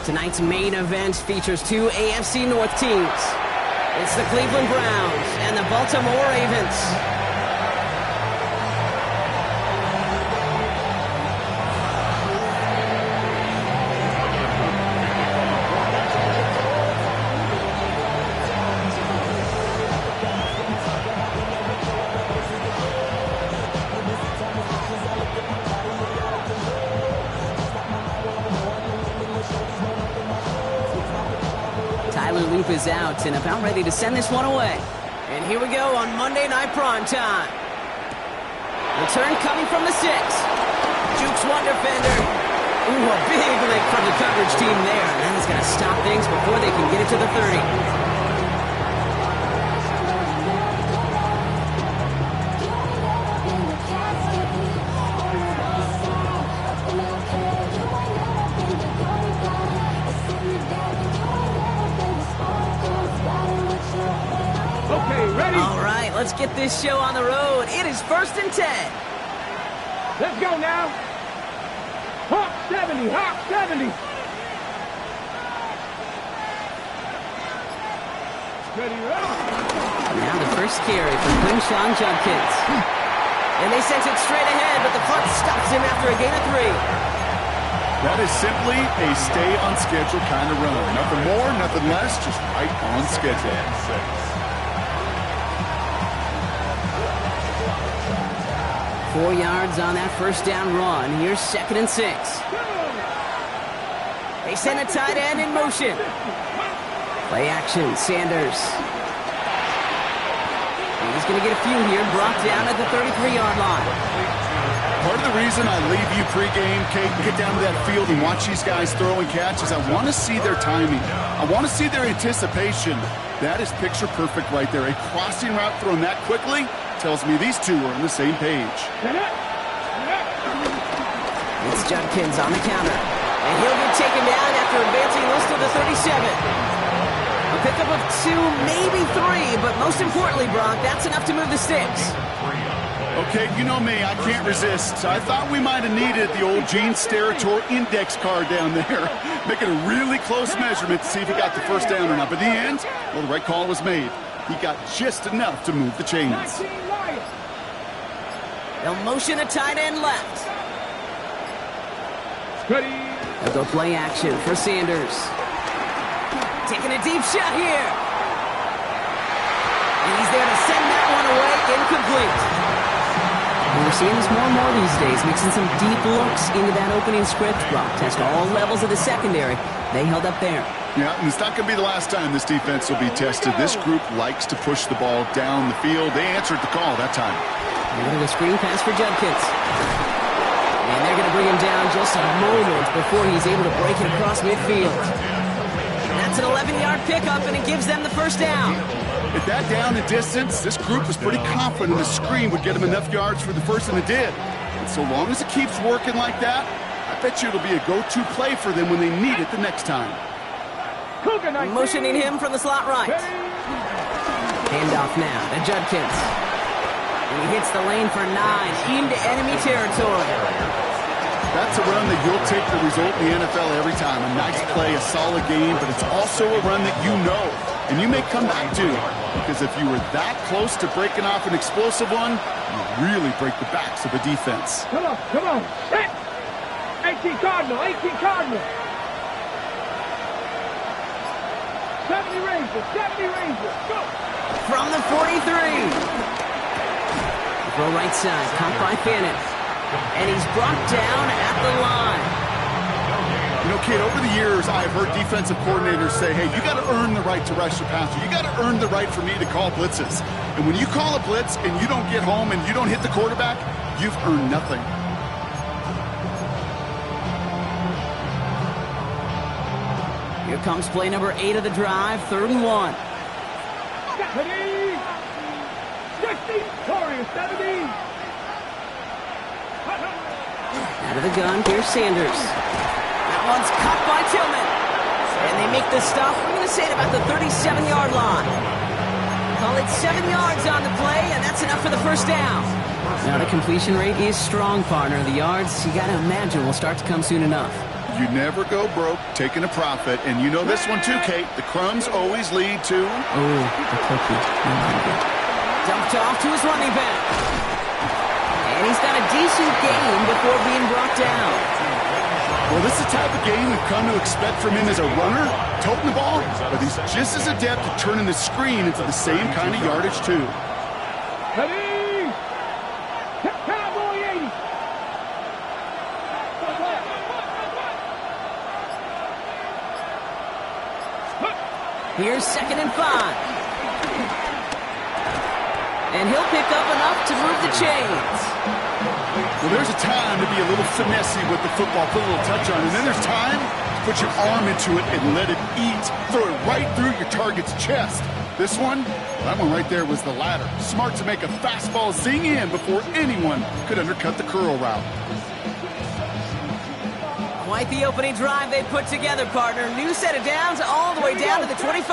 Tonight's main event features two AFC North teams. It's the Cleveland Browns and the Baltimore Ravens. Loop is out and about ready to send this one away. And here we go on Monday Night Primetime. Return coming from the 6. Jukes one defender. Ooh, a big lick from the coverage team there. And that is going to stop things before they can get it to the 30. Let's get this show on the road. It is 1st and 10. Let's go now. Hawk 70, Hawk 70. Ready, ready. Now the first carry for Quinshawn Judkins. And they sent it straight ahead, but the punt stops him after a gain of 3. That is simply a stay-on-schedule kind of run. Nothing more, nothing less, just right on schedule. 4 yards on that first down run. Here's 2nd and 6. They send a tight end in motion. Play action, Sanders. He's going to get a few here, brought down at the 33-yard line. Part of the reason I leave you pregame, Kate, and get down to that field and watch these guys throw and catch is I want to see their timing. I want to see their anticipation. That is picture perfect right there. A crossing route thrown that quickly tells me these two are on the same page. It's Judkins on the counter. And he'll get taken down after advancing this to the 37. A pickup of 2, maybe 3, but most importantly, Brock, that's enough to move the sticks. Okay, you know me, I can't resist. I thought we might have needed the old Gene Steratore index card down there. Making a really close measurement to see if he got the first down or not. But in the end, well, the right call was made. He got just enough to move the chains. They'll motion a tight end left. Ready. They'll go play action for Sanders. Taking a deep shot here. And he's there to send that one away, incomplete. And we're seeing this more and more these days, mixing some deep looks into that opening script. Brock test all levels of the secondary. They held up there. Yeah, and it's not going to be the last time this defense will be tested. This group likes to push the ball down the field. They answered the call that time. They're going to go screen pass for Judkins. And they're going to bring him down just a moment before he's able to break it across midfield. That's an 11-yard pickup, and it gives them the first down. At that down and distance, this group was pretty confident the screen would get them enough yards for the first, and it did. And so long as it keeps working like that, I bet you it'll be a go-to play for them when they need it the next time. Motioning him from the slot right. Handoff now to Judkins. And he hits the lane for 9 into enemy territory. That's a run that you'll take the result in the NFL every time. A nice play, a solid game, but it's also a run that you know and you may come back to. Because if you were that close to breaking off an explosive one, you really break the backs of the defense. Come on, come on. Hit! 18 Cardinal, 18 Cardinal. 70 Rangers, 70 Rangers, go! From the 43. Throw right side, caught by Fannin. And he's brought down at the line. You know, Kate, over the years, I've heard defensive coordinators say, hey, you got to earn the right to rush the passer. You got to earn the right for me to call blitzes. And when you call a blitz and you don't get home and you don't hit the quarterback, you've earned nothing. Here comes play number 8 of the drive, 3rd and 1. 60, Torres, 70. Out of the gun, here's Sanders. That one's caught by Tillman. And they make the stop, we're going to say, at about the 37-yard line. Call it 7 yards on the play, and that's enough for the first down. Now the completion rate is strong, partner. The yards, you got to imagine, will start to come soon enough. You never go broke taking a profit. And you know this one too, Kate. The crumbs always lead to... Oh, the cookie. Dumped off to his running back. And he's got a decent gain before being brought down. Well, this is the type of game we've come to expect from him as a runner, toting the ball, but he's just as adept at turning the screen into the same kind of yardage, too. Ready? Cowboy 80. Here's 2nd and 5. And he'll pick up enough to move the chains. Well, there's a time to be a little finessey with the football, put a little touch on it. And then there's time to put your arm into it and let it eat. Throw it right through your target's chest. This one, that one right there was the latter. Smart to make a fastball zing in before anyone could undercut the curl route. Quite the opening drive they put together, partner. New set of downs all the way down to the 25.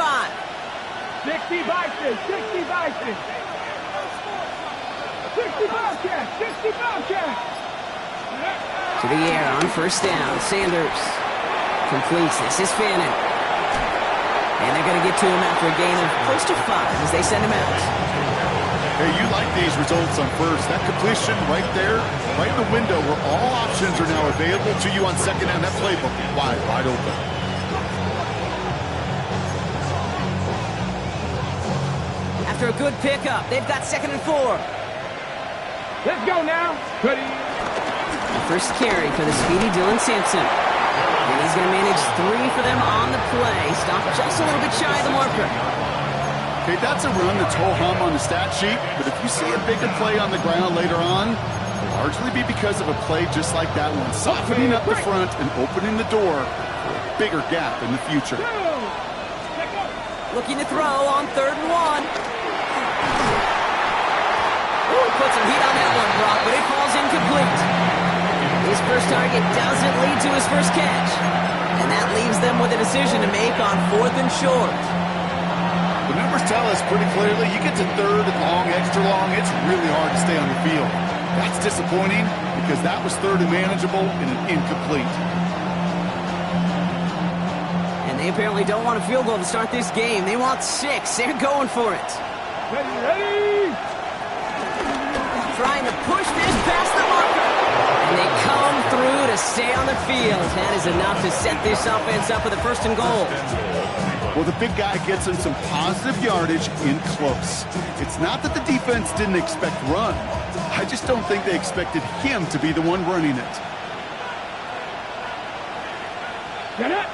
60 Vikings, 60 Vikings. 60 Bobcats, 60 Bobcats. To the air on 1st down. Sanders completes. This is Fannin. And they're going to get to him after a gain of close to 5 as they send him out. Hey, you like these results on 1st. That completion right there, right in the window where all options are now available to you on 2nd down. That playbook wide open. After a good pickup, they've got 2nd and 4. Let's go now. Ready? The first carry for the speedy Dylan Sampson. And he's going to manage 3 for them on the play. Stopped just a little bit shy of the marker. Okay, that's a run that's ho-hum on the stat sheet, but if you see a bigger play on the ground later on, it'll largely be because of a play just like that one, softening up the front and opening the door for a bigger gap in the future. Looking to throw on 3rd and 1. Ooh, put some heat on that one, Brock, but it falls incomplete. His first target doesn't lead to his first catch. And that leaves them with a decision to make on 4th and short. The numbers tell us pretty clearly, you get to 3rd and long, extra long, it's really hard to stay on the field. That's disappointing because that was 3rd and manageable and an incomplete. And they apparently don't want a field goal to start this game. They want 6. They're going for it. Ready? Trying to push this past the marker. And they come through to stay on the field. That is enough to set this offense up with a 1st and goal. Well, the big guy gets him some positive yardage in close. It's not that the defense didn't expect run. I just don't think they expected him to be the one running it. Get up.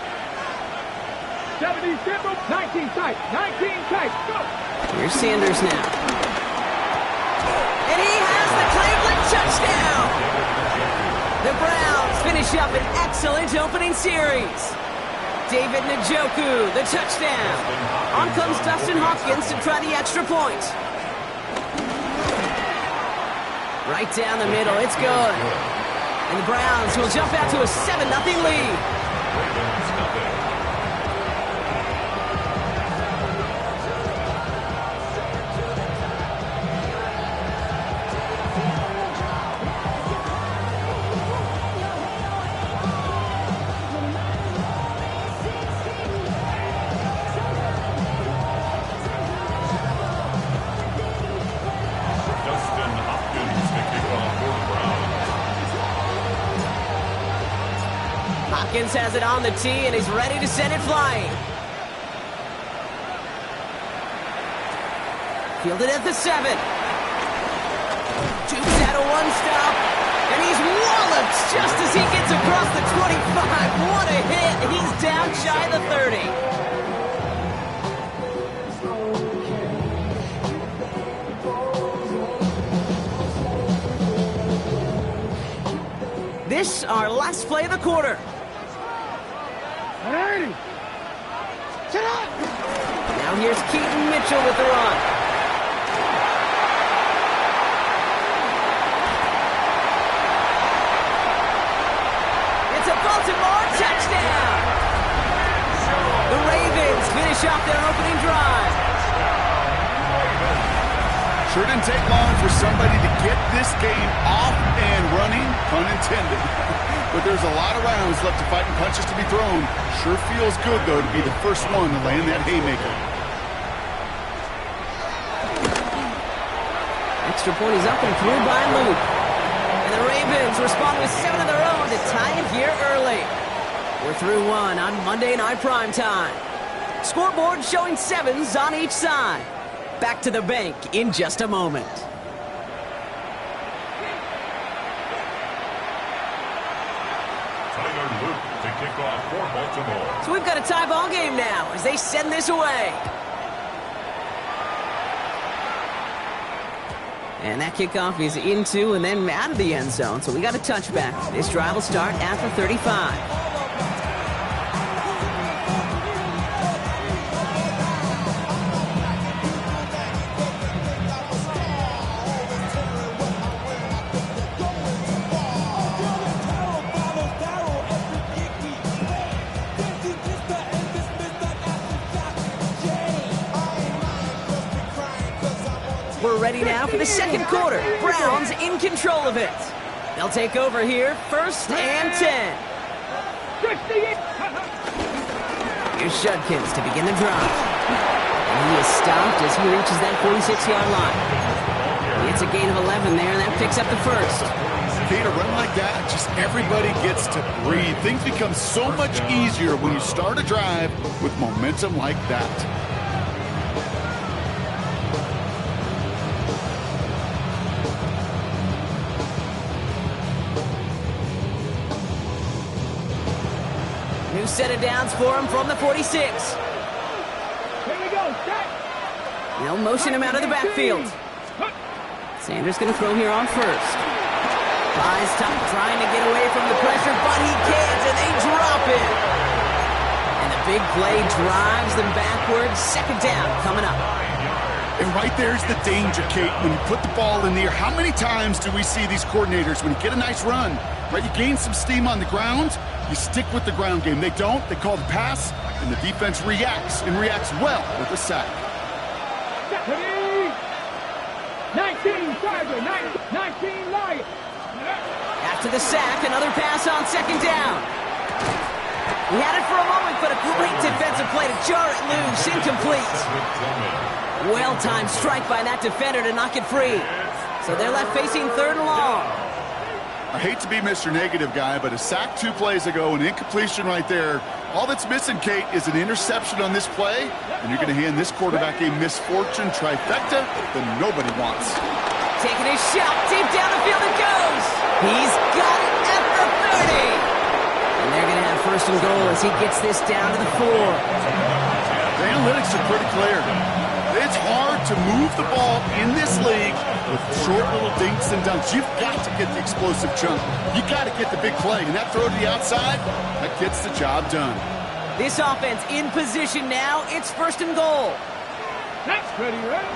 70 simple, 19 tight, 19 tight, go. Here's Sanders now. And he has the Cleveland touchdown. The Browns finish up an excellent opening series. David Njoku, the touchdown. On comes Dustin Hopkins to try the extra point. Right down the middle, it's good. And the Browns will jump out to a 7-0 lead. Hopkins has it on the tee, and he's ready to send it flying. Fielded at the 7. Jukes out a 1-stop, and he's walloped just as he gets across the 25. What a hit. He's down shy of the 30. This our last play of the quarter. 30. Now here's Keaton Mitchell with the run. It's a Baltimore touchdown. The Ravens finish off their opening drive. Sure didn't take long for somebody to get this game off and running, pun intended. But there's a lot of rounds left to fight and punches to be thrown. Sure feels good, though, to be the first one to land that haymaker. Extra point is up and through by Luke. And the Ravens respond with 7 of their own to tie it here early. We're through one on Monday Night Primetime. Scoreboard showing 7s on each side. Back to the bank in just a moment. To kick off for Baltimore. So we've got a tie ball game now as they send this away. And that kickoff is into and then out of the end zone. So we got a touchback. This drive will start after 35. We're ready now for the second quarter. Browns in control of it. They'll take over here, 1st and 10. Here's Judkins to begin the drive. And he is stopped as he reaches that 46-yard line. It's a gain of 11 there, and that picks up the first. Kate, a run like that, just everybody gets to breathe. Things become so much easier when you start a drive with momentum like that. New set of downs for him from the 46. Here we go, set. They'll motion him out of the backfield. Sanders going to throw here on first. Buys time, trying to get away from the pressure, but he can't, and they drop it. And the big play drives them backwards. 2nd down coming up. And right there's the danger, Kate. When you put the ball in the air, how many times do we see these coordinators, when you get a nice run, right, you gain some steam on the ground, you stick with the ground game. They don't. They call the pass, and the defense reacts, and reacts well with a sack. 19 Tiger, 19 Lion. After the sack, another pass on 2nd down. He had it for a moment, but a great defensive play to jar it loose, incomplete. Well-timed strike by that defender to knock it free. So they're left facing 3rd and long. I hate to be Mr. Negative guy, but a sack 2 plays ago, an incompletion right there. All that's missing, Kate, is an interception on this play, and you're going to hand this quarterback a misfortune trifecta that nobody wants. Taking his shot, deep down the field it goes. He's got it at the 30. And they're going to have 1st and goal as he gets this down to the 4. The analytics are pretty clear. It's hard to move the ball in this league with short little dinks and dunks. You've got to get the explosive chunk. You got to get the big play. And that throw to the outside, that gets the job done. This offense in position now. It's 1st and goal. That's ready, right?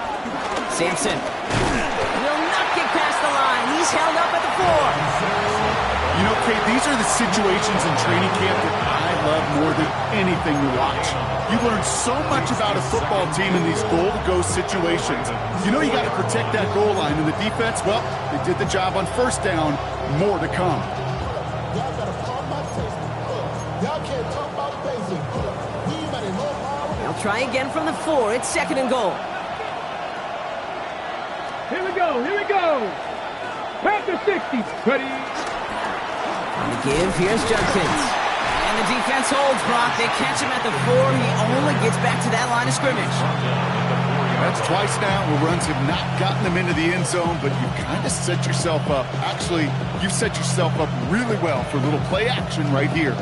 Sampson will not get past the line. He's held up at the 4. You know, Kate, these are the situations in training camp that I love more than anything to watch. You learn so much about a football team in these goal-to-go situations. You know you got to protect that goal line, and the defense, well, they did the job on 1st down. More to come. They'll try again from the 4. It's 2nd and goal. Here we go, here we go. Past the 60, ready. On the give, here's Judkins. And the defense holds, Brock. They catch him at the 4. He only gets back to that line of scrimmage. That's twice now where runs have not gotten them into the end zone, but you kind of set yourself up. Actually, you've set yourself up really well for a little play action right here.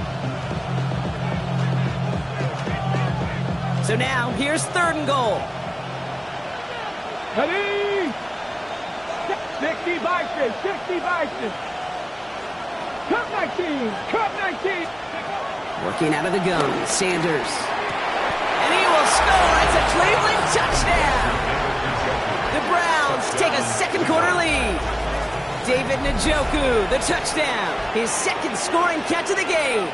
So now, here's 3rd and goal. Ready. 60 by 60 by 6. Cut 19! Cut 19! Working out of the gun, Sanders. And he will score. It's a Cleveland touchdown. The Browns take a 2nd quarter lead. David Njoku, the touchdown. His 2nd scoring catch of the game.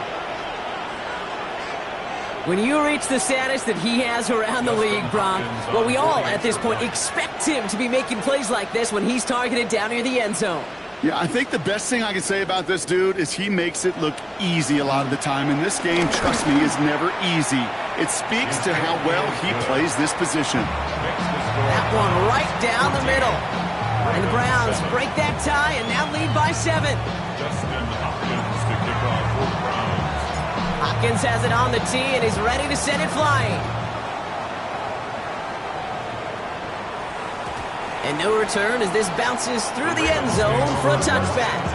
When you reach the status that he has around the league, Brock, well, we all at this point expect him to be making plays like this when he's targeted down near the end zone. Yeah, I think the best thing I can say about this dude is he makes it look easy a lot of the time. And this game, trust me, is never easy. It speaks to how well he plays this position. That one right down the middle. And the Browns break that tie and now lead by 7. Hopkins has it on the tee and he's ready to send it flying. And no return as this bounces through the end zone for a touchback.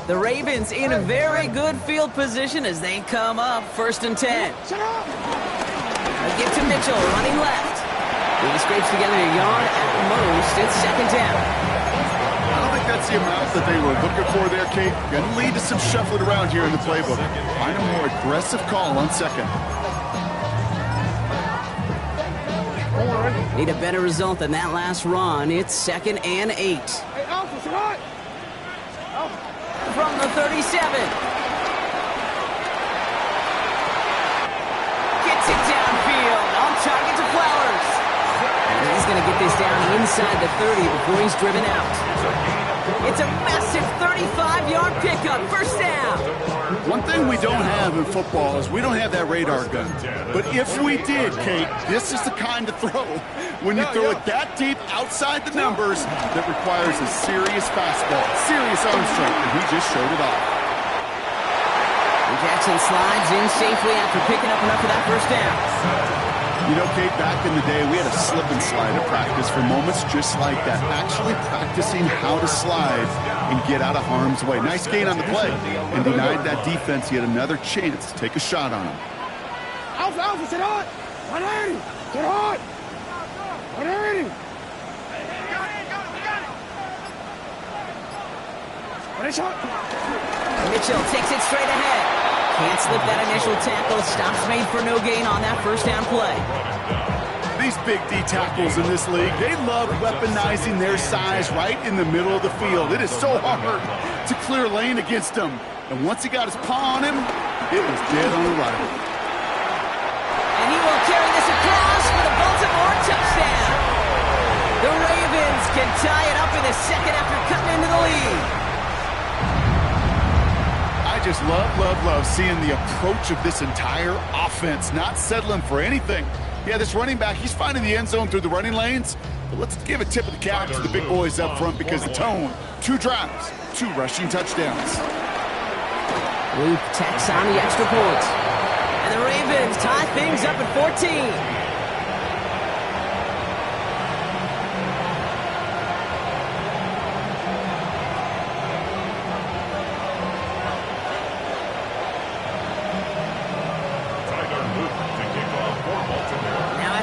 The Ravens in a very good field position as they come up 1st and 10. A give to Mitchell, running left. He scrapes together a yard at most. It's 2nd down. I don't think that's the amount that they were looking for there, Kate. Going to lead to some shuffling around here in the playbook. Find a more aggressive call on 2nd. Need a better result than that last run. It's 2nd and 8. Hey, Alpha, what? From the 37. Gets it downfield. On target to Flowers. And he's going to get this down inside the 30 before he's driven out. It's a massive 35-yard pickup. 1st down. One thing we don't have in football is we don't have that radar gun. But if we did, Kate, this is the kind of throw when you throw it that deep outside the numbers that requires a serious fastball, serious arm strength, and he just showed it off. Jackson slides in safely after picking up enough for that 1st down. You know, Kate, back in the day, we had a slip and slide at practice for moments just like that. Actually practicing how to slide and get out of harm's way. Nice gain on the play. And denied that defense yet another chance to take a shot on him. Alpha, sit hard! 180! Sit hard! 180! Mitchell takes it straight ahead. Can't slip that initial tackle. Stops made for no gain on that 1st down play. These big D tackles in this league, they love weaponizing their size right in the middle of the field. It is so hard to clear lane against them. And once he got his paw on him, it was dead on arrival. And he will carry this across for the Baltimore touchdown. The Ravens can tie it up in the 2nd after cutting into the lead. I just love seeing the approach of this entire offense, not settling for anything. Yeah, this running back, he's finding the end zone through the running lanes. But let's give a tip of the cap to the big boys up front because the tone, 2 drives, 2 rushing touchdowns. Luke tacks on the extra point. And the Ravens tie things up at 14.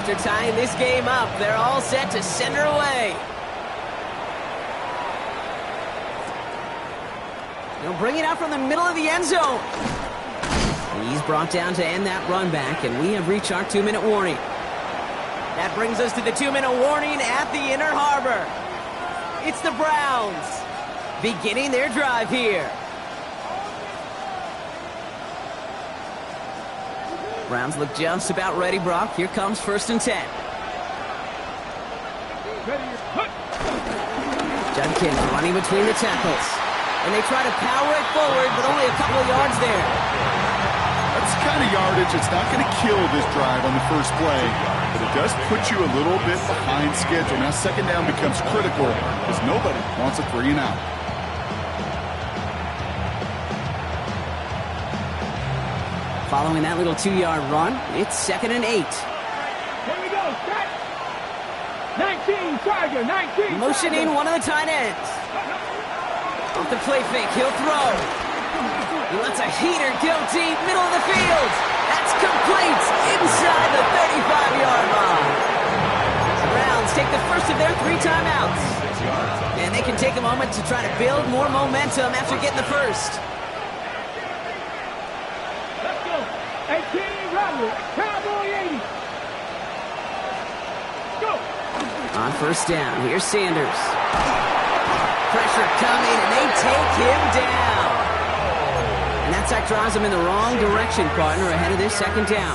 After tying this game up, they're all set to send her away. They'll bring it out from the middle of the end zone. He's brought down to end that run back, and we have reached our 2-minute warning. That brings us to the 2-minute warning at the Inner Harbor. It's the Browns beginning their drive here. Browns look just about ready, Brock. Here comes 1st and 10. Judkins running between the tackles. And they try to power it forward, but only a couple of yards there. That's the kind of yardage that's not going to kill this drive on the first play, but it does put you a little bit behind schedule. Now 2nd down becomes critical because nobody wants a 3 and out. Following that little 2-yard run, it's 2nd and 8. Here we go, set! 19, Tiger, 19! Motioning one of the tight ends. Off the play fake, he'll throw. He lets a heater go deep, middle of the field. That's complete inside the 35-yard line. The Browns take the first of their 3 timeouts. And they can take a moment to try to build more momentum after getting the first. 18, Cowboy 80. On first down, here's Sanders. Pressure coming, and they take him down. And that sack drives him in the wrong direction, partner, ahead of this second down.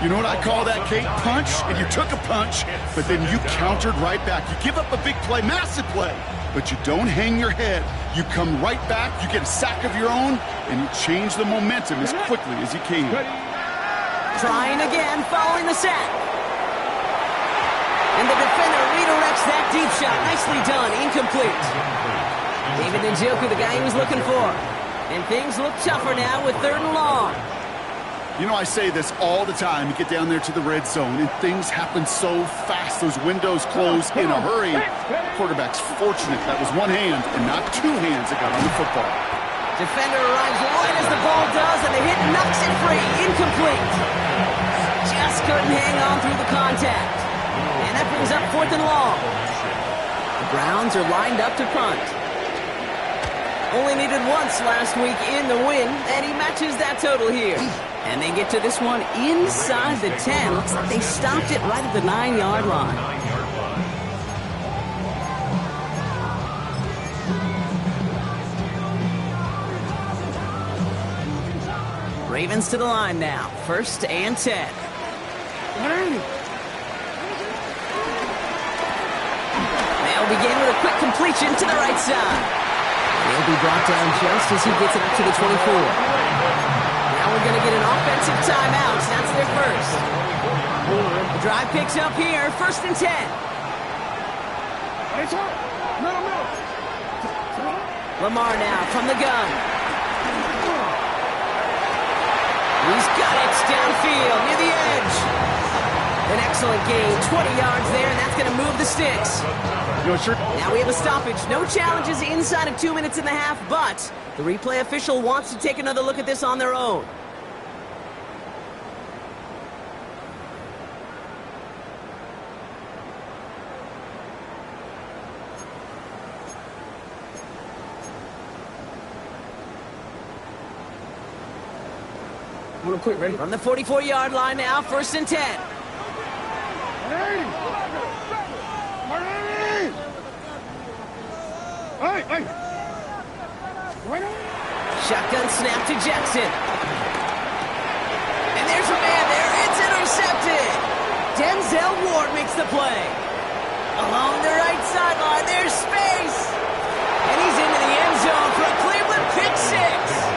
You know what I call that, Kate? Punch, and you took a punch, but then you countered right back. You give up a big play, massive play, but you don't hang your head. You come right back, you get a sack of your own, and you change the momentum as quickly as you can. Trying again, following the sack. And the defender redirects that deep shot. Nicely done, incomplete. David Njoku, the guy he was looking for. And things look tougher now with 3rd and long. You know, I say this all the time. You get down there to the red zone, and things happen so fast. Those windows close in a hurry. Quarterback's fortunate that was one hand and not 2 hands that got on the football. Defender arrives right as the ball does, and the hit knocks it free. Incomplete. Just couldn't hang on through the contact. And that brings up 4th and long. The Browns are lined up to punt. Only needed once last week in the win, and he matches that total here. And they get to this one inside the 10. Looks like they stopped it right at the 9-yard line. Ravens to the line now. 1st and 10. They'll begin with a quick completion to the right side. They'll be brought down just as he gets it up to the 24. Now we're going to get an offensive timeout. That's their first. The drive picks up here. 1st and 10. Lamar now from the gun. He's got it downfield near the edge. An excellent gain, 20 yards there, and that's going to move the sticks. Now we have a stoppage. No challenges inside of 2 minutes and a half, but the replay official wants to take another look at this on their own. Quick, ready? From the 44-yard line now, 1st and 10. Shotgun snap to Jackson. And there's a man there. It's intercepted. Denzel Ward makes the play. Along the right sideline, there's space. And he's into the end zone for a Cleveland pick 6.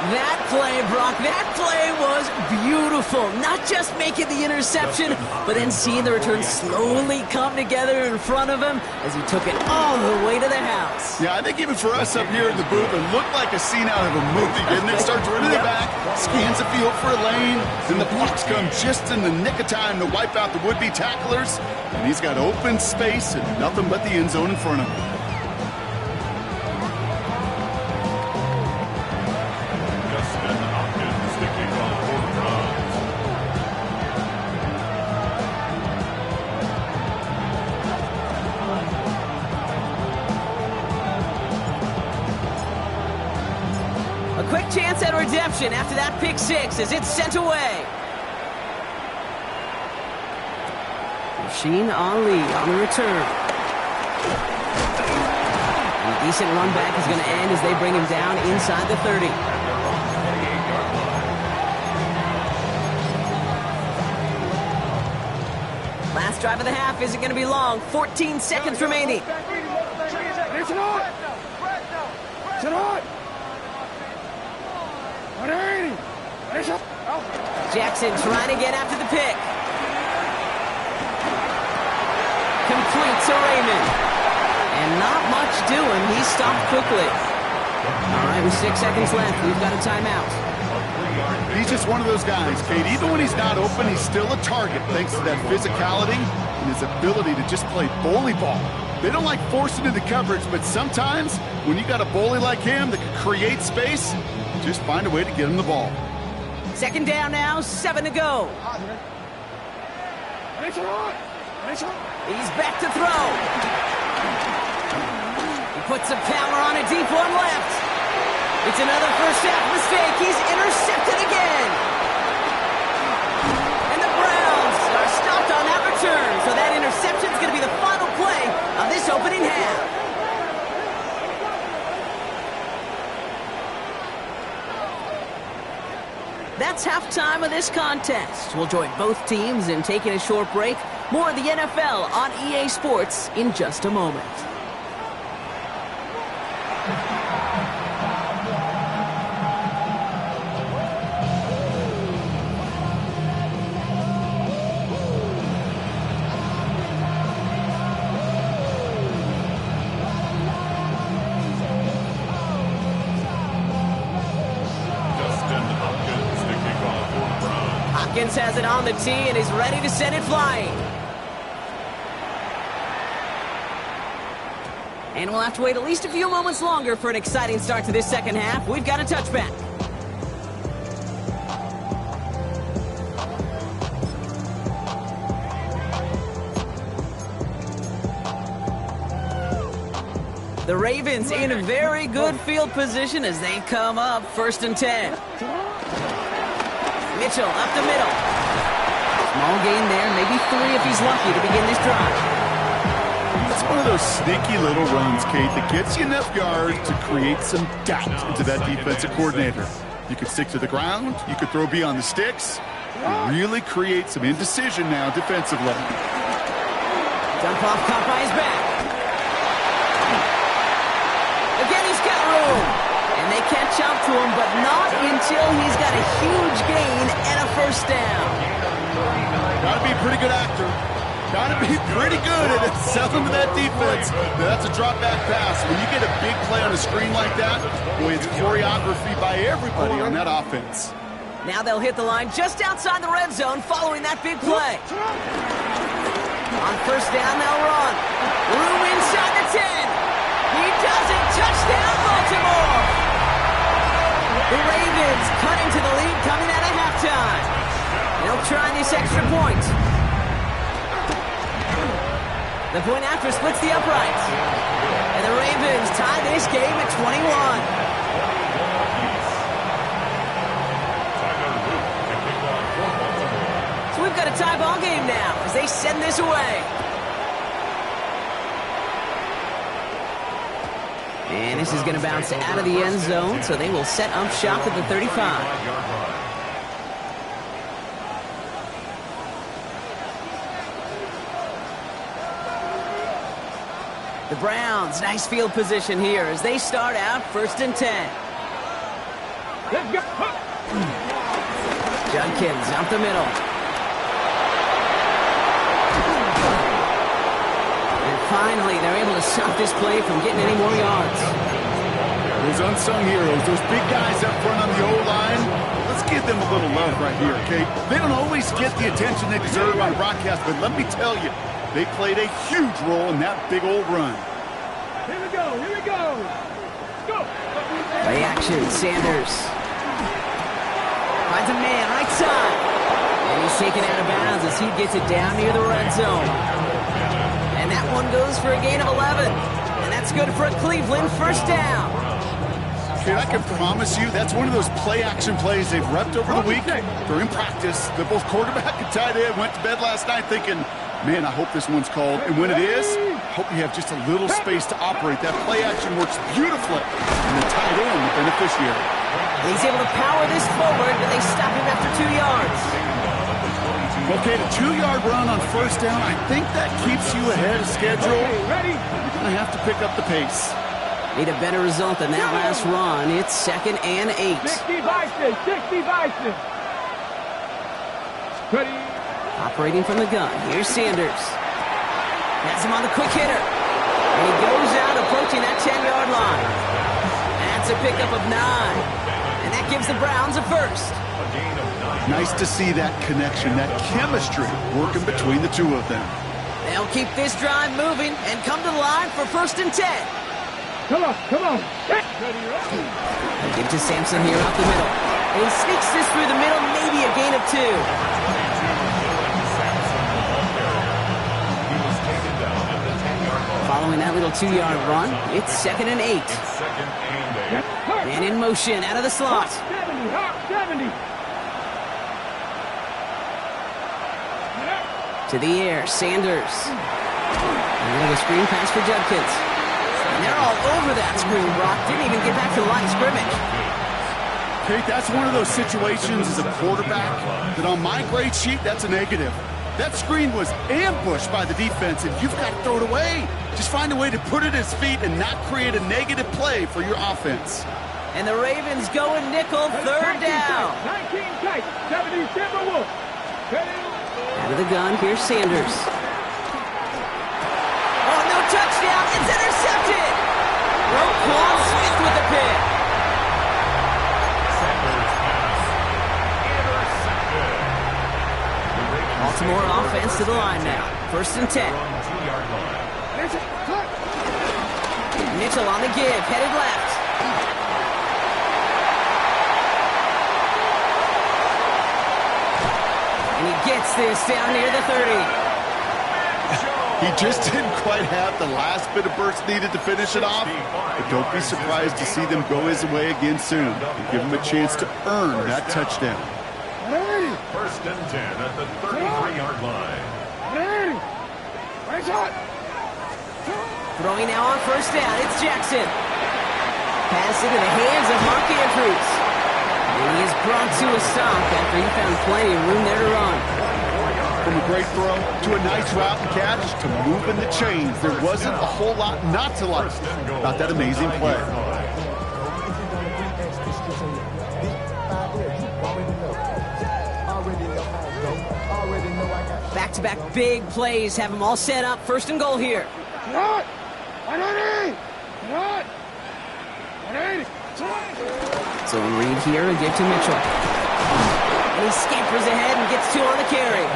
That play, Brock, that play was beautiful. Not just making the interception, but then seeing the return slowly come together in front of him as he took it all the way to the house. Yeah, I think even for us up here in the booth, it looked like a scene out of a movie, didn't it? Starts running it back, scans the field for a lane, then the blocks come just in the nick of time to wipe out the would-be tacklers, and he's got open space and nothing but the end zone in front of him. Quick chance at redemption after that pick 6 as it's sent away. Rasheen Ali on the return. And a decent run back is going to end as they bring him down inside the 30. Last drive of the half isn't going to be long. 14 seconds remaining. Jackson trying to get after the pick. Complete to Raymond. And not much doing. He stopped quickly. All right, with 6 seconds left, we've got a timeout. He's just one of those guys, Kate. Even when he's not open, he's still a target thanks to that physicality and his ability to just play bully ball. They don't like forcing into coverage, but sometimes when you got a bully like him that can create space, just find a way to get him the ball. 2nd down now, 7 to go. He's back to throw. He puts a power on a deep one left. It's another first half mistake. He's intercepted again. And the Browns are it's halftime of this contest. We'll join both teams in taking a short break. More of the NFL on EA Sports in just a moment. Hopkins has it on the tee and is ready to send it flying. And we'll have to wait at least a few moments longer for an exciting start to this second half. We've got a touchback. The Ravens in a very good field position as they come up 1st and 10. Mitchell up the middle. Small gain there, maybe 3 if he's lucky to begin this drive. It's one of those sneaky little runs, Kate, that gets you enough yards to create some doubt into that defensive coordinator. You could stick to the ground, you could throw beyond the sticks, and really create some indecision now defensively. Dump off caught by his back. Again, he's got room. And they catch up to him, but not until he's got a huge gain and a first down. Gotta be a pretty good actor. Gotta be pretty good at selling to that defense. Now, that's a drop back pass. When you get a big play on a screen like that, boy, it's choreography by everybody on that offense. Now they'll hit the line just outside the red zone following that big play. On first down, they'll run. Room inside the 10. He does it. Touchdown, Baltimore. The Ravens cut into the lead coming out of halftime. They'll try this extra point. The point after splits the uprights. And the Ravens tie this game at 21. So we've got a tie ball game now as they send this away. And this is going to bounce out of the end zone, so they will set up shop at the 35. The Browns, nice field position here as they start out 1st and 10. Let's go. Judkins out the middle. And finally, they're able to stop this play from getting any more yards. Those unsung heroes, those big guys up front on the O-line, let's give them a little love right here, okay? They don't always get the attention they deserve on broadcast, but let me tell you, they played a huge role in that big old run. Here we go. Here we go. Go. Play action, Sanders. Finds a man, right side. And he's taken out of bounds as he gets it down near the red zone. And that one goes for a gain of 11. And that's good for a Cleveland first down. Okay, I can promise you that's one of those play-action plays they've repped over the week. They're in practice. They're both quarterback and tight end. Went to bed last night thinking, man, I hope this one's called. And when it is, I hope you have just a little space to operate. That play-action works beautifully. And the tight end, the beneficiary. He's able to power this forward, but they stop him after 2 yards. Okay, the 2-yard run on first down, I think that keeps you ahead of schedule. Ready? You're going to have to pick up the pace. Need a better result than that last run. It's 2nd and 8. 60 Bison. 60 Bison. Ready? Operating from the gun. Here's Sanders. Has him on the quick hitter. And he goes out approaching that 10-yard line. That's a pickup of 9. And that gives the Browns a first. Nice to see that connection, that chemistry working between the two of them. They'll keep this drive moving and come to the line for 1st and 10. Come on. Come on. Give to Sampson here up the middle. And he sneaks this through the middle, maybe a gain of 2. Following that little 2-yard run, it's 2nd and 8. And in motion out of the slot. 70. To the air, Sanders. And a screen pass for Judkins. And they're all over that screen, Brock. Didn't even get back to the line of scrimmage. Kate, that's one of those situations as a quarterback that on my grade sheet, that's a negative. That screen was ambushed by the defense, and you've got to throw it away. Just find a way to put it at his feet and not create a negative play for your offense. And the Ravens go in nickel, third down. 19 tight, 77 Wolf. Out of the gun, here's Sanders. Oh, no touchdown, it's intercepted. Roquan Smith with the pick. Baltimore offense to the line now. 1st and 10. Mitchell on the give, headed left. And he gets this down near the 30. He just didn't quite have the last bit of burst needed to finish it off. But don't be surprised to see them go his way again soon and give him a chance to earn that touchdown. 1st and 10 at the 33-yard line. Throwing now on 1st down, it's Jackson. Pass into the hands of Mark Andrews. And he is brought to a stop after he found plenty of room there to run. From a great throw to a nice route and catch to moving the chains, there wasn't a whole lot not to like about that amazing play. Back-to-back big plays have them all set up. 1st and goal here. Zone read here and give to Mitchell. And he scampers ahead and gets 2 on the carry.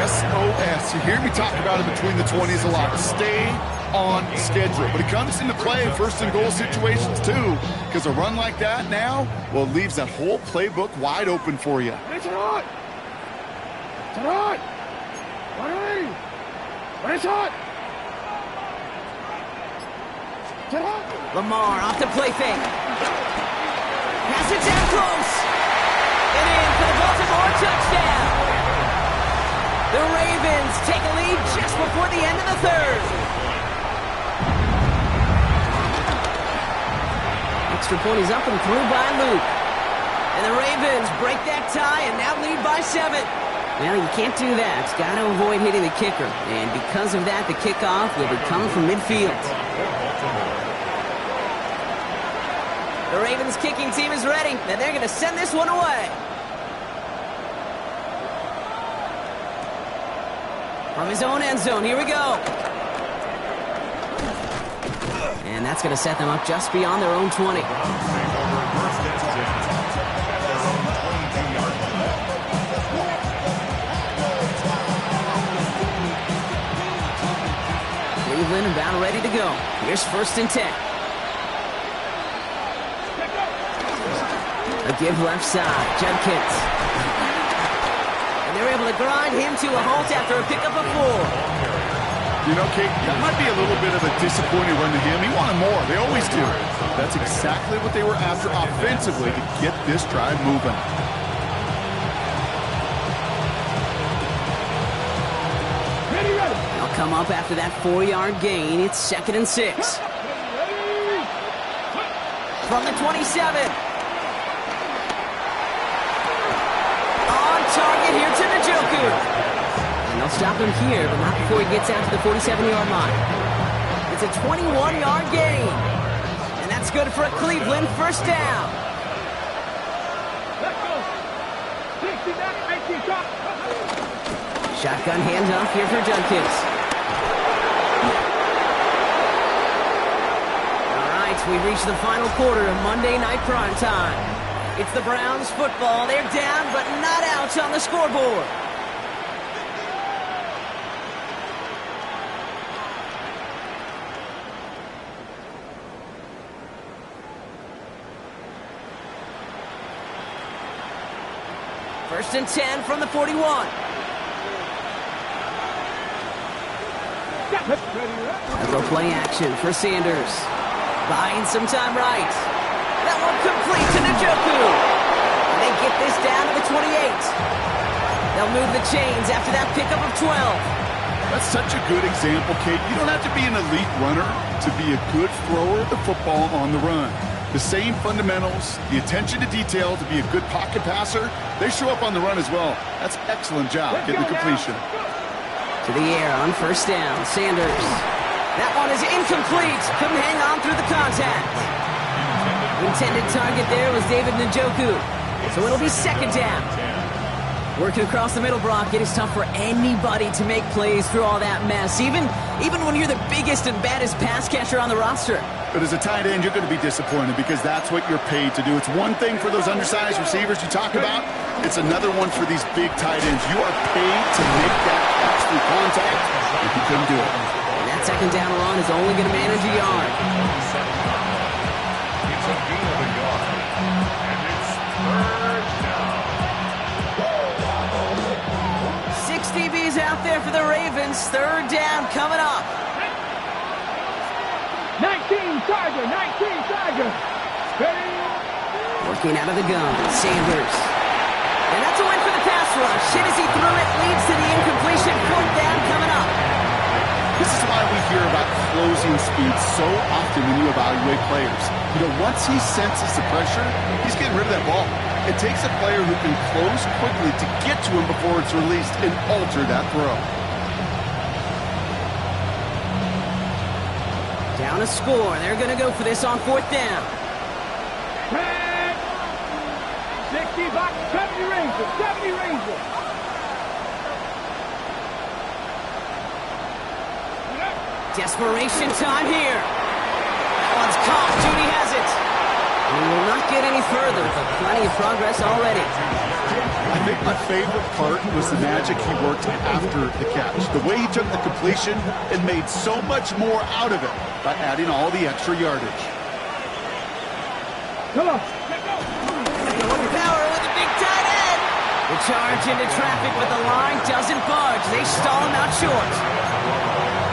SOS. You hear me talk about it between the 20s a lot. Stay on schedule. But it comes into play in 1st and goal situations too. Because a run like that now, well, it leaves that whole playbook wide open for you. Lamar off the play fake. Pass it down close. And in for the Baltimore touchdown. The Ravens take a lead just before the end of the 3rd. Extra point is up and through by Luke. And the Ravens break that tie and now lead by 7. Well, you can't do that. It's got to avoid hitting the kicker. And because of that, the kickoff will be coming from midfield. The Ravens kicking team is ready, and they're going to send this one away. From his own end zone, here we go. And that's going to set them up just beyond their own 20. Cleveland about ready to go. Here's 1st and 10. A give left side, Judkins. And they're able to grind him to a halt after a pickup of 4. You know, Kate, that might be a little bit of a disappointing run to him. He wanted more. They always do. That's exactly what they were after offensively to get this drive moving. They'll come up after that 4-yard gain. It's 2nd and 6. From the 27. Target here to Njoku. And they'll stop him here, but not before he gets out to the 47-yard line. It's a 21-yard gain. And that's good for a Cleveland 1st down. Let's go. 69, 18, top. Shotgun handoff here for Judkins. All right, we reach the final quarter of Monday Night Primetime. It's the Browns football. They're down, but not out on the scoreboard. First and 10 from the 41. A throw play action for Sanders. Buying some time right. That one complete to Njoku. They get this down to the 28. They'll move the chains after that pickup of 12. That's such a good example, Kate. You don't have to be an elite runner to be a good thrower of the football on the run. The same fundamentals, the attention to detail to be a good pocket passer, they show up on the run as well. That's an excellent job getting the completion. To the air on first down, Sanders. That one is incomplete. Couldn't hang on through the contact. Intended target there was David Njoku. So it'll be second down. Working across the middle, Brock, it is tough for anybody to make plays through all that mess, even when you're the biggest and baddest pass catcher on the roster. But as a tight end, you're going to be disappointed because that's what you're paid to do. It's one thing for those undersized receivers you talk about. It's another one for these big tight ends. You are paid to make that absolute contact, and you couldn't do it. And that second down run is only going to manage a yard. It's a gain of a yard. And it's third down. 6 DBs out there for the Ravens. Third down coming up. 19 Tiger, 19 Tiger. Ready? Working out of the gun, Sanders. And that's a win for the pass rush. Hit as he threw it, leads to the incompletion. Fourth down coming up. This is why we hear about closing speed so often when you evaluate players. You know, once he senses the pressure, he's getting rid of that ball. It takes a player who can close quickly to get to him before it's released and alter that throw. Down a score. They're going to go for this on fourth down. 60 box, 70 Rangers, 70 Rangers. Desperation time here. That one's caught. Judy has it. We will not get any further, but plenty of progress already. I think my favorite part was the magic he worked after the catch. The way he took the completion and made so much more out of it by adding all the extra yardage. Come on. Going power with a big tight end. The charge into traffic, but the line doesn't budge. They stall him out short.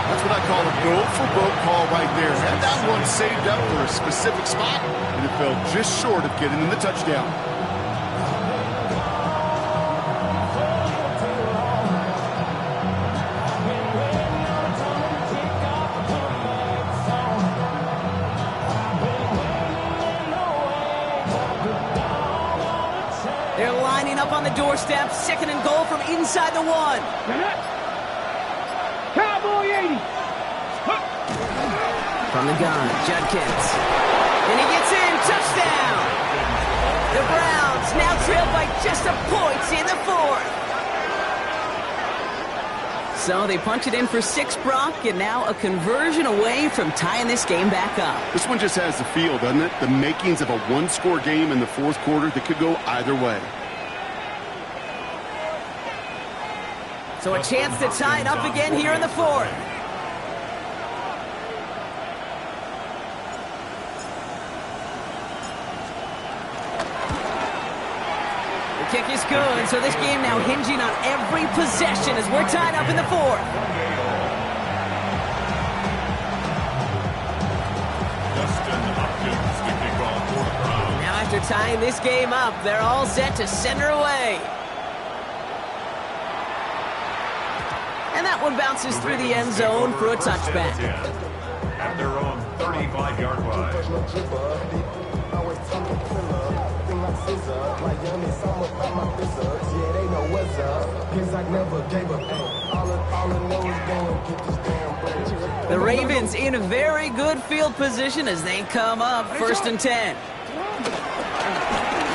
That's what I call a go-for-broke call right there. Had that one saved up for a specific spot, and it fell just short of getting in the touchdown. They're lining up on the doorstep. Second and goal from inside the one. Cowboy 80. From the gun, Judkins. And he gets in. Touchdown. The Browns now trail by just a point in the fourth. So they punch it in for 6, Brock, and now a conversion away from tying this game back up. This one just has the feel, doesn't it? The makings of a one-score game in the fourth quarter that could go either way. So a chance to tie it up again here in the fourth. The kick is good, so this game now hinging on every possession as we're tied up in the fourth. Now after tying this game up, they're all set to send her away. And that one bounces through the end zone for a touchback. At their own 35-yard line. The Ravens in a very good field position as they come up first and 10.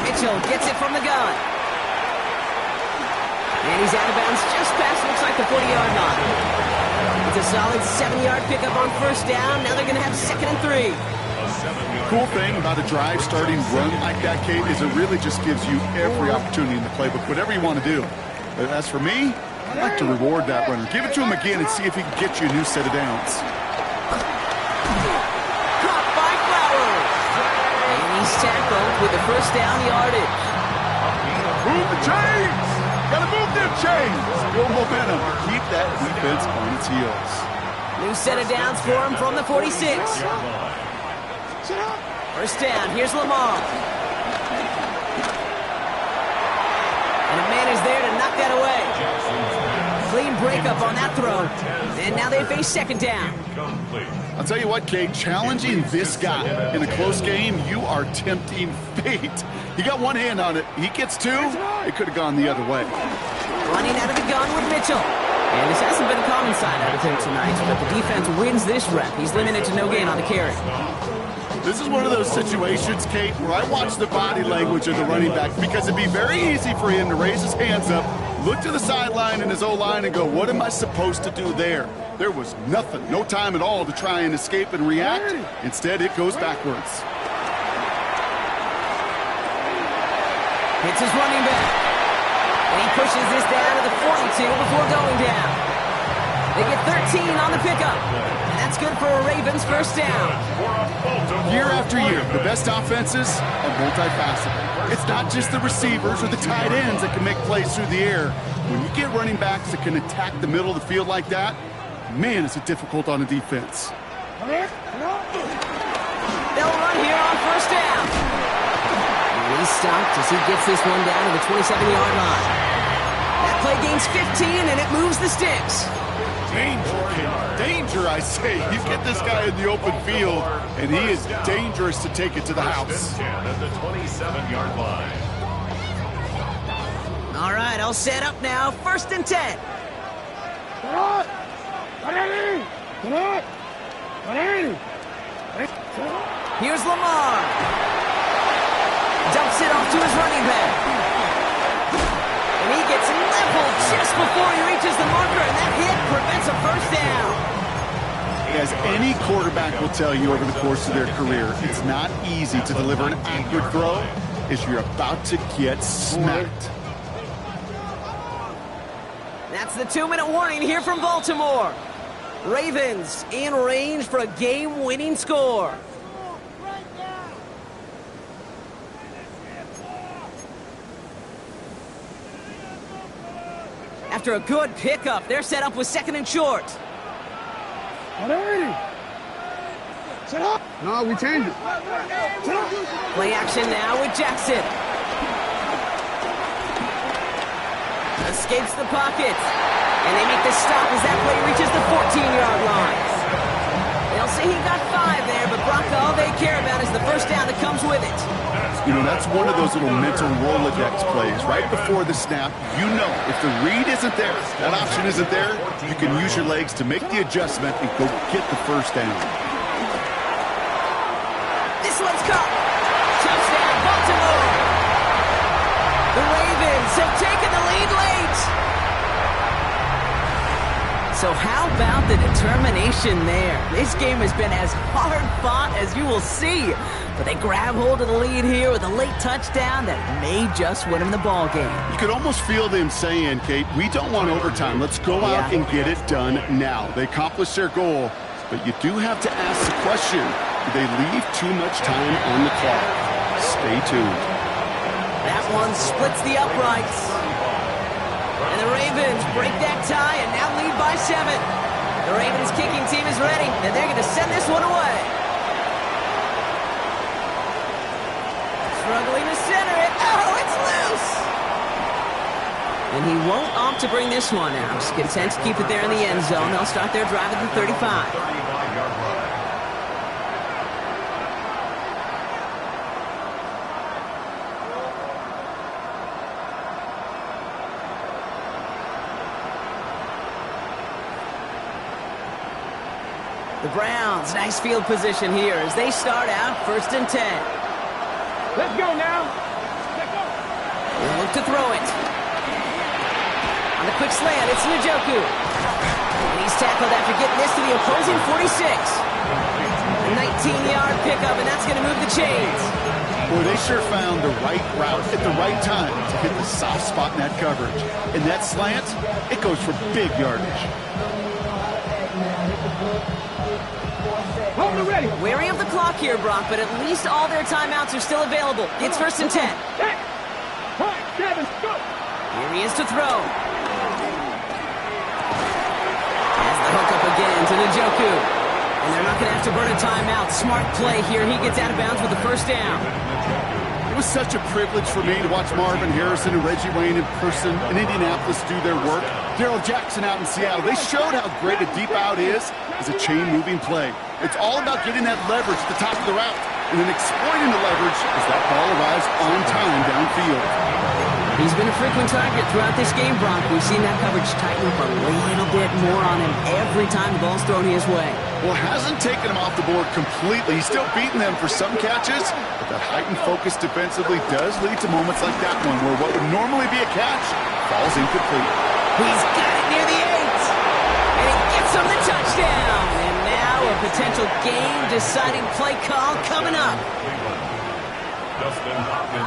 Mitchell gets it from the gun. And he's out of bounds just past, looks like the 40-yard line. It's a solid 7-yard pickup on first down. Now they're going to have second and 3. Cool thing about a drive starting run like that, Kate, is it really just gives you every opportunity in the playbook, whatever you want to do. But as for me, I'd like to reward that runner. Give it to him again and see if he can get you a new set of downs. Caught by Flowers. And he's tackled with the first down yardage. Move the chains! Gotta move them chains! Build momentum. Keep that defense on its heels. New set of downs for him from the 46. First down, here's Lamar. And a man is there to knock that away. clean breakup on that throw. And now they face second down. I'll tell you what, Kate, challenging this guy in a close game, you are tempting fate. He got one hand on it. He gets two. It could have gone the other way. Running out of the gun with Mitchell. And this hasn't been a common side out of him tonight, but the defense wins this rep. He's limited to no gain on the carry. This is one of those situations, Kate, where I watch the body language of the running back because it'd be very easy for him to raise his hands up, look to the sideline in his O-line and go, what am I supposed to do there? There was nothing, no time at all to try and escape and react. Instead, it goes backwards. It's his running back. And he pushes this down to the 42 before going down. They get 13 on the pickup. And that's good for a Ravens first down. Year after year, the best offenses are multifaceted. It's not just the receivers or the tight ends that can make plays through the air. When you get running backs that can attack the middle of the field like that, man, is it difficult on a defense. They'll run here on first down. He's stopped as he gets this one down to the 27-yard line. That play gains 15, and it moves the sticks. Danger, I say. You get this guy in the open field, and he is dangerous to take it to the house. At the 27-yard line. All right, all set up now. First and 10. Here's Lamar. Dumps it off to his running back. And he gets leveled just before he reaches the marker, and that hit prevents a first down. As any quarterback will tell you over the course of their career, it's not easy to deliver an accurate throw as you're about to get smacked. That's the 2-minute warning here from Baltimore. Ravens in range for a game-winning score. After a good pickup, they're set up with second and short. No, we changed it. Play action now with Jackson. Escapes the pocket. And they make the stop as that play reaches the 14-yard line. They'll say he got 5 there, but Bronco, all they care about is the first down that comes with it. You know, that's one of those little mental Rolodex plays. Right before the snap, you know if the read isn't there, that option isn't there, you can use your legs to make the adjustment and go get the first down. This one's caught. Touchdown, Baltimore. The Ravens have taken the lead late. So how about the determination there? This game has been as hard fought as you will see. But they grab hold of the lead here with a late touchdown that may just win them the ball game. You could almost feel them saying, Kate, we don't want overtime. Let's go out and get it done now. They accomplished their goal, but you do have to ask the question, do they leave too much time on the clock? Stay tuned. That one splits the uprights. And the Ravens break that tie and now lead by 7. The Ravens kicking team is ready, and they're going to send this one away. Struggling to center it. Oh, it's loose! And he won't opt to bring this one out. He's content to keep it there in the end zone. They'll start their drive at the 35. 35-yard line. The Browns, nice field position here as they start out first and 10. Let's go now. They'll look to throw it. On the quick slant, it's Njoku. And he's tackled after getting this to the opposing 46. A 19-yard pickup, and that's going to move the chains. Boy, they sure found the right route at the right time to hit the soft spot in that coverage. And that slant, it goes for big yardage. Hold it ready. Wary of the clock here, Brock, but at least all their timeouts are still available. It's first and 10. 10, 7, go. Here he is to throw. Has the hook up again to Njoku. And they're not going to have to burn a timeout. Smart play here. He gets out of bounds with the first down. It was such a privilege for me to watch Marvin Harrison and Reggie Wayne in person in Indianapolis do their work. Darryl Jackson out in Seattle. They showed how great a deep out is as a chain-moving play. It's all about getting that leverage at the top of the route and then exploiting the leverage as that ball arrives on time downfield. He's been a frequent target throughout this game, Brock. We've seen that coverage tighten up a little bit more on him every time the ball's thrown his way. Well, hasn't taken him off the board completely. He's still beating them for some catches, but that heightened focus defensively does lead to moments like that one where what would normally be a catch falls incomplete. He's got it near the 8. And he gets him the touchdown. And now a potential game-deciding play call coming up.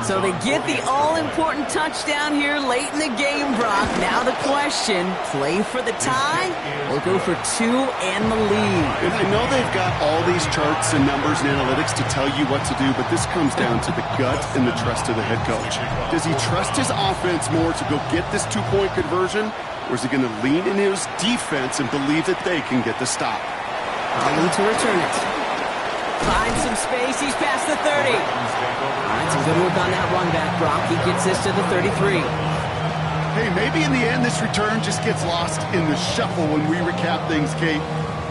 So they get the all-important touchdown here late in the game, Brock. Now the question, play for the tie or go for 2 and the lead? And I know they've got all these charts and numbers and analytics to tell you what to do, but this comes down to the gut and the trust of the head coach. Does he trust his offense more to go get this 2-point conversion, or is he going to lean into his defense and believe that they can get the stop? I'll need to return it. Finds some space. He's past the 30. All right, some good work on that run back, Brock. He gets this to the 33. Hey, maybe in the end this return just gets lost in the shuffle when we recap things, Kate.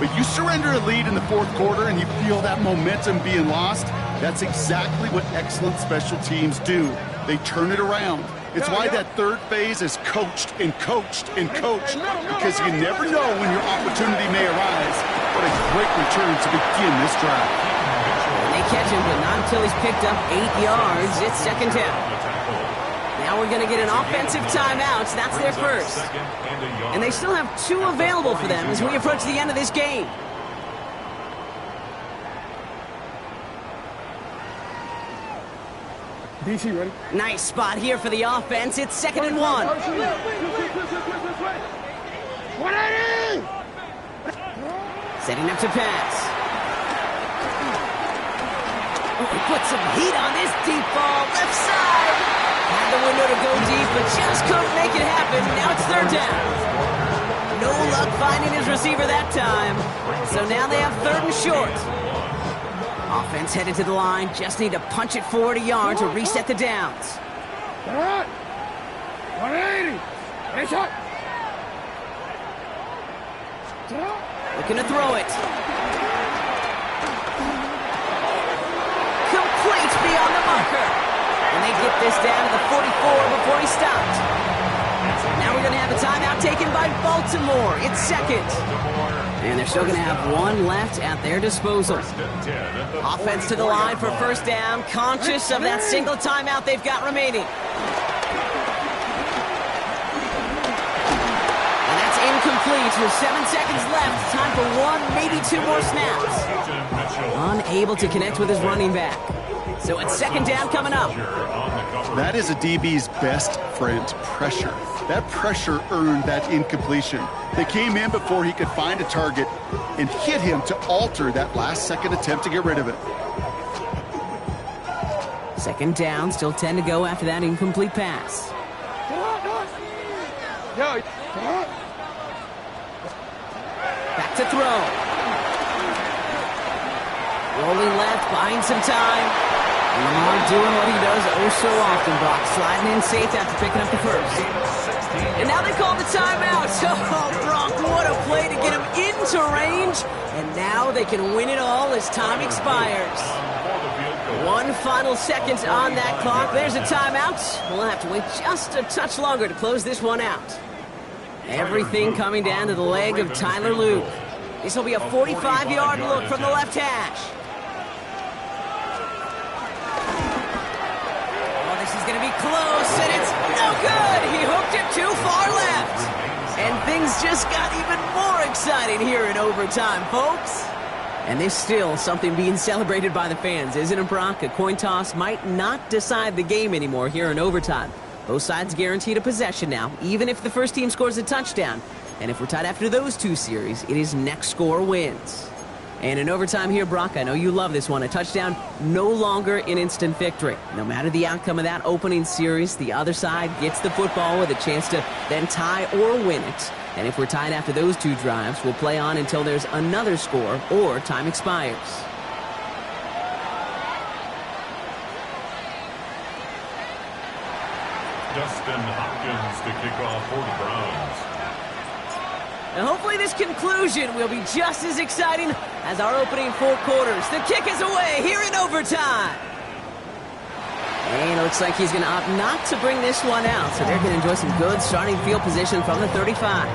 But you surrender a lead in the fourth quarter and you feel that momentum being lost. That's exactly what excellent special teams do. They turn it around. It's why that third phase is coached and coached and coached, because you never know when your opportunity may arise. What a great return to begin this drive. They catch him, but not until he's picked up 8 yards. It's second down. Now we're going to get an offensive timeout. That's their first. And they still have 2 available for them as we approach the end of this game. DC, ready? Nice spot here for the offense. It's 2nd and 1. 180! Setting up to pass. Oh, he put some heat on this deep ball. Left side. Had the window to go deep, but just couldn't make it happen. Now it's 3rd down. No luck finding his receiver that time. So now they have 3rd and short. Offense headed to the line. Just need to punch it 40 yards to reset the downs. 180! Hey, shot! Looking to throw it. Complete beyond the marker. And they get this down to the 44 before he stopped. Now we're going to have a timeout taken by Baltimore. It's 2nd. And they're still going to have 1 left at their disposal. Offense to the line for 1st down, conscious of that single timeout they've got remaining. And that's incomplete with 7 seconds left. Time for 1, maybe 2 more snaps. Unable to connect with his running back. So it's 2nd down coming up. That is a DB's best friend, pressure. That pressure earned that incompletion. They came in before he could find a target and hit him to alter that last-second attempt to get rid of it. 2nd down, still 10 to go after that incomplete pass. Back to throw. Rolling left, buying some time. Lamar doing what he does oh so often, Brock. Sliding in safe after picking up the 1st. And now they call the timeout. Oh, Brock, what a play to get him into range. And now they can win it all as time expires. 1 final second on that clock. There's a timeout. We'll have to wait just a touch longer to close this one out. Everything coming down to the leg of Tyler Luke. This will be a 45-yard look from the left hash. Going to be close, and it's no good. He hooked it too far left. And things just got even more exciting here in overtime, folks. And there's still something being celebrated by the fans, isn't it, Brock? A coin toss might not decide the game anymore here in overtime. Both sides guaranteed a possession now, even if the first team scores a touchdown. And if we're tied after those 2 series, it is next score wins. And in overtime here, Brock, I know you love this one. A touchdown, no longer an instant victory. No matter the outcome of that opening series, the other side gets the football with a chance to then tie or win it. And if we're tied after those 2 drives, we'll play on until there's another score or time expires. Dustin Hopkins to kick off for the Browns. And hopefully this conclusion will be just as exciting as our opening 4 quarters. The kick is away here in overtime. And it looks like he's going to opt not to bring this one out, so they're going to enjoy some good starting field position from the 35.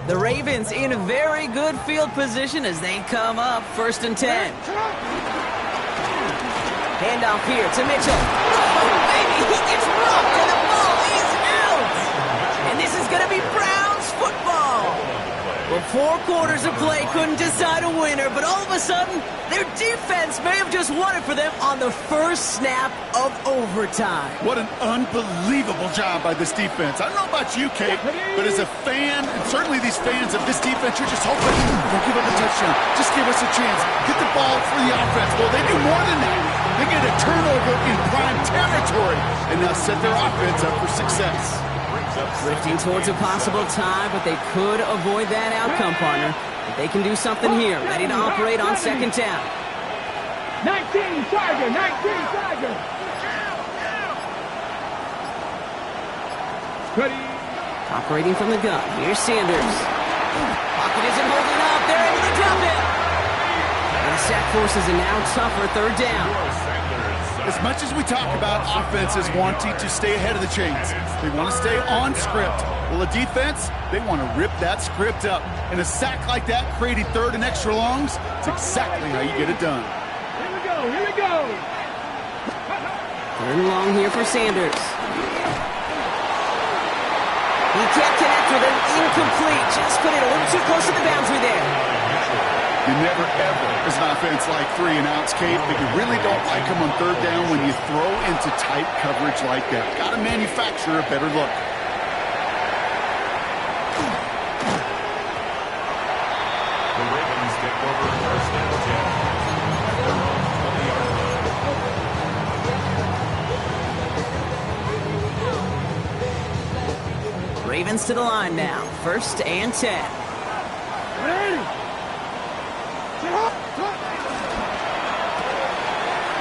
The Ravens in a very good field position as they come up 1st and 10. Handoff here to Mitchell. Oh, baby, he gets rocked and the ball is out. And this is going to be Browns football. Well, 4 quarters of play couldn't decide a winner, but all of a sudden, their defense may have just won it for them on the first snap of overtime. What an unbelievable job by this defense. I don't know about you, Kate, but as a fan, and certainly these fans of this defense, you're just hoping, don't give up a touchdown. Just give us a chance. Get the ball for the offense. Well, they do more than that. They get a turnover in prime territory and now set their offense up for success. Drifting towards a possible tie, but they could avoid that outcome, partner. If they can do something here, ready to operate on 2nd down. 19 Tiger, 19 Tiger. Ready. Operating from the gun. Here's Sanders. Pocket isn't holding up. They're able to drop it. And the sack forces a now tougher 3rd down. As much as we talk about offenses wanting to stay ahead of the chains, they want to stay on script. Well, the defense, they want to rip that script up. And a sack like that, creating 3rd and extra longs, it's exactly how you get it done. Here we go, here we go. 3rd and long here for Sanders. He can't connect with it. Incomplete. Just put it a little too close to the boundary there. You never, ever, as an offense, like 3 and outs, Kate, but you really don't like them on 3rd down when you throw into tight coverage like that. Got to manufacture a better look. The Ravens get over 1st and 10. Ravens to the line now. 1st and 10. Ready.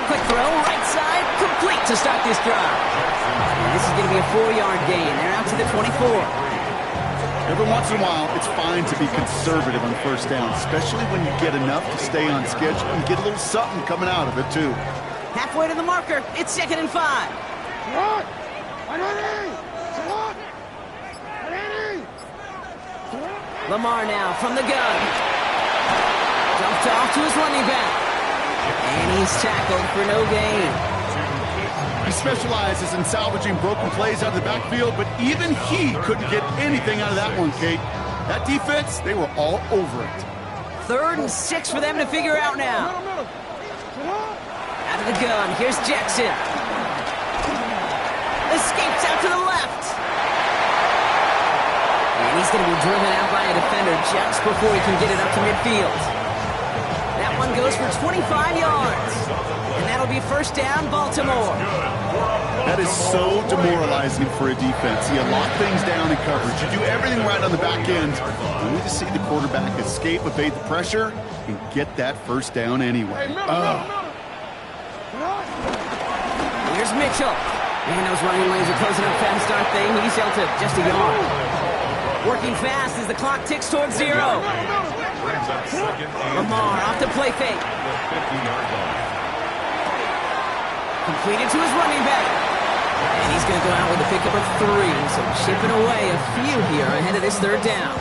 Quick throw, right side, complete to start this drive. And this is going to be a 4-yard gain. They're out to the 24. Every once in a while, it's fine to be conservative on 1st down, especially when you get enough to stay on schedule and get a little something coming out of it, too. Halfway to the marker, it's 2nd and 5. Lamar now from the gun. Jumped off to his running back. And he's tackled for no gain. He specializes in salvaging broken plays out of the backfield, but even he couldn't get anything out of that one, Kate. That defense, they were all over it. 3rd and 6 for them to figure out now. Out of the gun, here's Jackson. Escapes out to the left. And he's going to be driven out by a defender just before he can get it up to midfield. That one goes for 25 yards. And that'll be 1st down, Baltimore. That is so demoralizing for a defense. You lock things down in coverage. You do everything right on the back end. You need to see the quarterback escape, evade the pressure, and get that 1st down anyway. Here's Mitchell. And those running lanes are closing up fast, aren't they? He's held to just a yard. Working fast as the clock ticks towards 0. Lamar off to play fake. Completed to his running back. And he's going to go out with a pickup of 3. So chipping away a few here ahead of this 3rd down.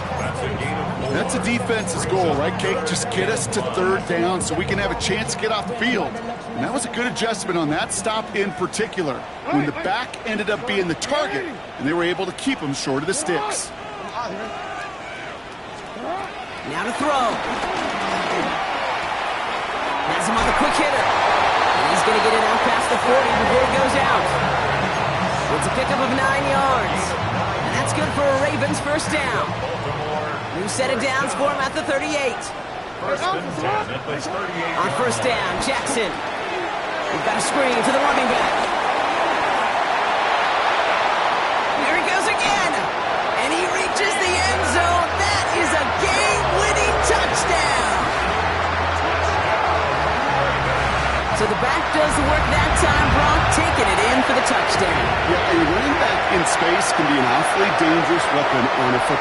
That's a defense's goal, right, Kate? Just get us to 3rd down so we can have a chance to get off the field. And that was a good adjustment on that stop in particular, when the back ended up being the target, and they were able to keep him short of the sticks. Now to throw. Has him on the quick hitter. And he's going to get it out past the 40 before he goes out. It's a pickup of 9 yards. And that's good for a Ravens 1st down. New set of downs for him at the 38. 1st and 10 at the 38. On 1st down, Jackson. We've got a screen to the running back. Here he goes again. pace can be an awfully dangerous weapon on a football